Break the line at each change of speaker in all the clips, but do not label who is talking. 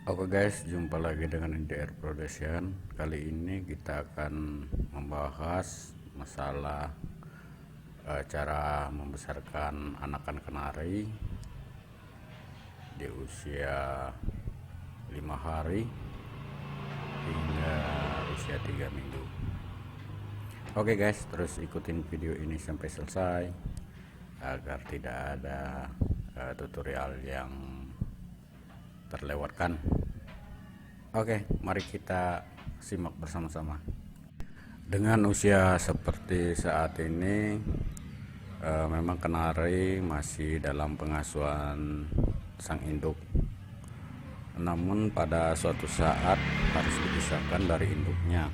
Oke guys, jumpa lagi dengan NDR Production. Kali ini kita akan membahas masalah cara membesarkan anakan kenari di usia 5 hari hingga usia 3 minggu. Oke guys, terus ikutin video ini sampai selesai agar tidak ada tutorial yang terlewatkan. Oke, mari kita simak bersama-sama. Dengan usia seperti saat ini, memang kenari masih dalam pengasuhan sang induk. Namun pada suatu saat harus dipisahkan dari induknya.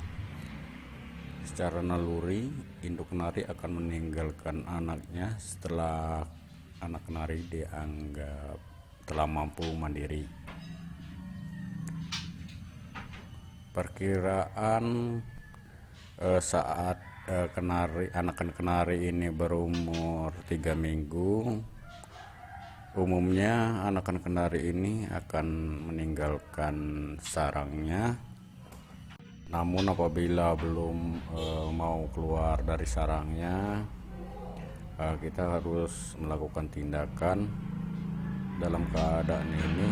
Secara naluri, induk kenari akan meninggalkan anaknya setelah anak kenari dianggap telah mampu mandiri. Perkiraan saat anakan kenari ini berumur 3 minggu, umumnya anakan kenari ini akan meninggalkan sarangnya. Namun apabila belum mau keluar dari sarangnya, kita harus melakukan tindakan. Dalam keadaan ini,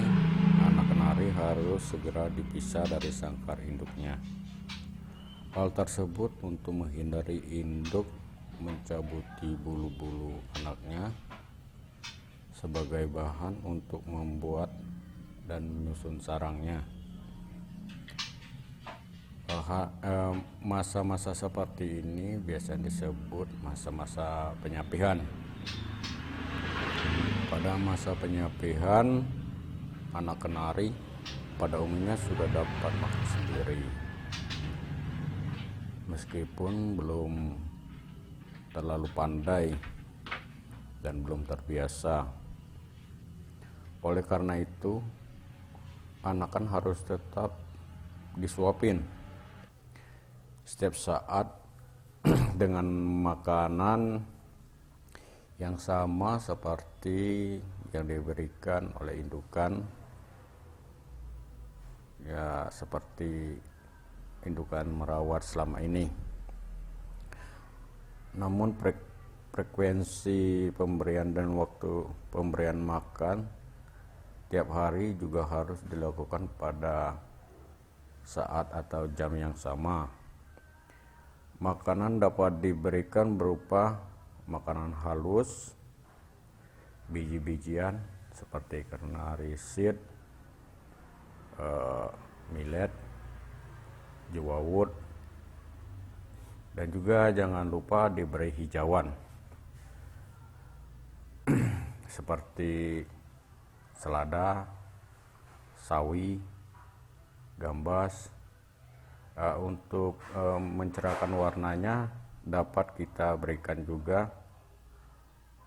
anak kenari harus segera dipisah dari sangkar induknya. Hal tersebut untuk menghindari induk mencabuti bulu-bulu anaknya sebagai bahan untuk membuat dan menyusun sarangnya. Masa-masa seperti ini biasanya disebut masa-masa penyapihan. Pada masa penyapihan, anak kenari pada umumnya sudah dapat makan sendiri, meskipun belum terlalu pandai dan belum terbiasa. Oleh karena itu, anakan harus tetap disuapin setiap saat dengan makanan yang sama seperti yang diberikan oleh indukan, ya seperti indukan merawat selama ini. Namun frekuensi pemberian dan waktu pemberian makan tiap hari juga harus dilakukan pada saat atau jam yang sama. Makanan dapat diberikan berupa makanan halus, biji-bijian seperti kenari seed, millet, jewawut, dan juga jangan lupa diberi hijauan seperti selada, sawi, gambas. Untuk mencerahkan warnanya dapat kita berikan juga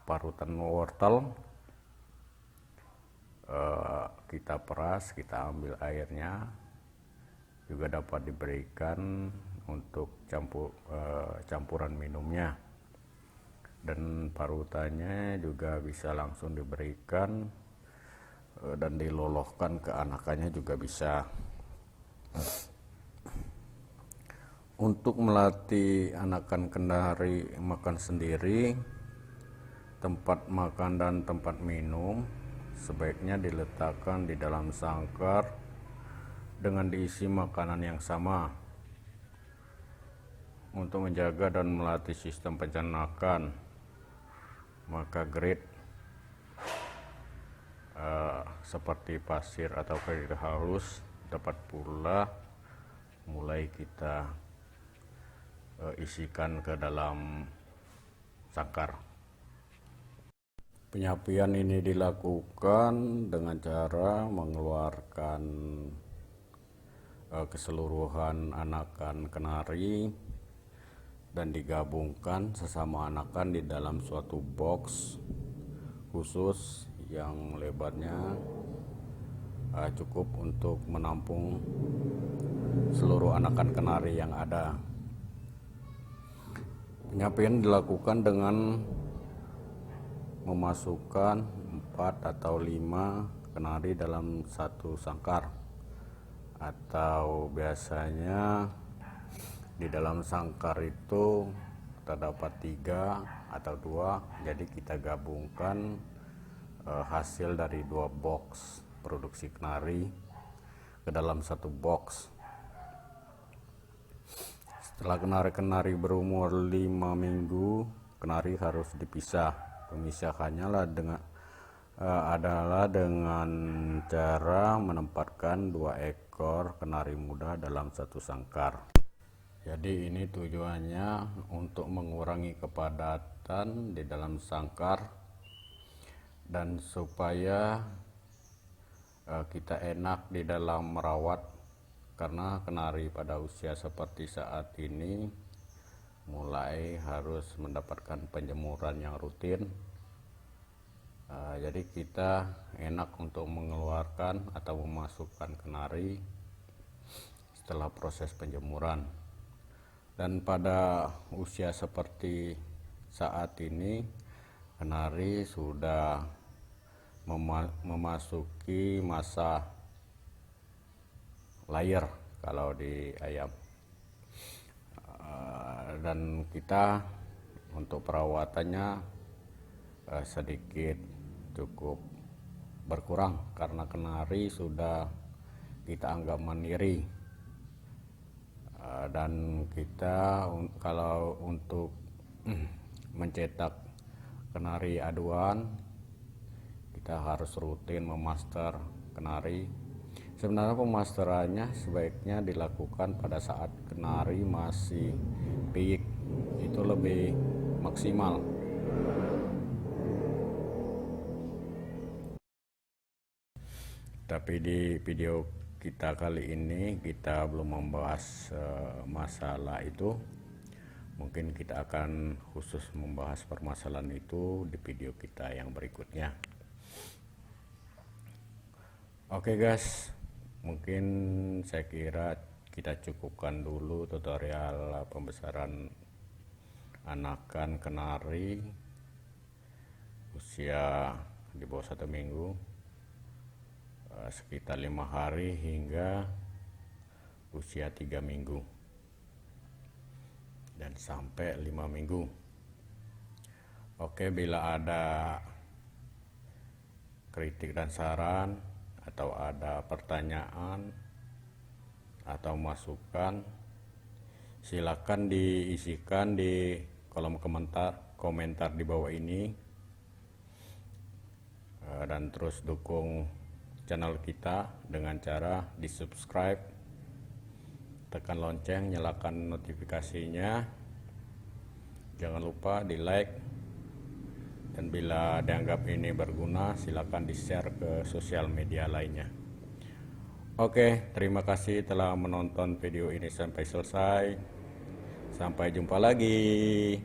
parutan wortel. Kita peras, kita ambil airnya, juga dapat diberikan untuk campuran minumnya, dan parutannya juga bisa langsung diberikan dan dilolohkan ke anakannya juga bisa. Untuk melatih anakan kenari makan sendiri, tempat makan dan tempat minum sebaiknya diletakkan di dalam sangkar dengan diisi makanan yang sama. Untuk menjaga dan melatih sistem pencernaan, maka grade seperti pasir atau grade halus dapat pula mulai kita isikan ke dalam sangkar. Penyapian ini dilakukan dengan cara mengeluarkan keseluruhan anakan kenari dan digabungkan sesama anakan di dalam suatu box khusus yang lebarnya cukup untuk menampung seluruh anakan kenari yang ada. Penyapian dilakukan dengan memasukkan 4 atau 5 kenari dalam satu sangkar atau biasanya di dalam sangkar itu terdapat 3 atau 2, jadi kita gabungkan hasil dari 2 box produksi kenari ke dalam 1 box. Setelah kenari-kenari berumur 5 minggu, kenari harus dipisah. Pemisahannya adalah dengan cara menempatkan 2 ekor kenari muda dalam 1 sangkar. Jadi ini tujuannya untuk mengurangi kepadatan di dalam sangkar dan supaya kita enak di dalam merawat, karena kenari pada usia seperti saat ini mulai harus mendapatkan penjemuran yang rutin. Jadi kita enak untuk mengeluarkan atau memasukkan kenari setelah proses penjemuran. Dan pada usia seperti saat ini, kenari sudah memasuki masa layer kalau di ayam, dan kita untuk perawatannya sedikit cukup berkurang karena kenari sudah kita anggap mandiri, dan kita kalau untuk mencetak kenari aduan kita harus rutin memaster kenari. Sebenarnya pemasterannya sebaiknya dilakukan pada saat kenari masih piik, itu lebih maksimal. Tapi di video kita kali ini kita belum membahas masalah itu. Mungkin kita akan khusus membahas permasalahan itu di video kita yang berikutnya. Oke guys, mungkin saya kira kita cukupkan dulu tutorial pembesaran anakan kenari usia di bawah 1 minggu, sekitar 5 hari hingga usia 3 minggu dan sampai 5 minggu. Oke, bila ada kritik dan saran atau ada pertanyaan atau masukan, silakan diisikan di kolom komentar di bawah ini, dan terus dukung channel kita dengan cara di subscribe, tekan lonceng, nyalakan notifikasinya, jangan lupa di like, dan bila dianggap ini berguna silakan di share ke sosial media lainnya. Oke, terima kasih telah menonton video ini sampai selesai. Sampai jumpa lagi.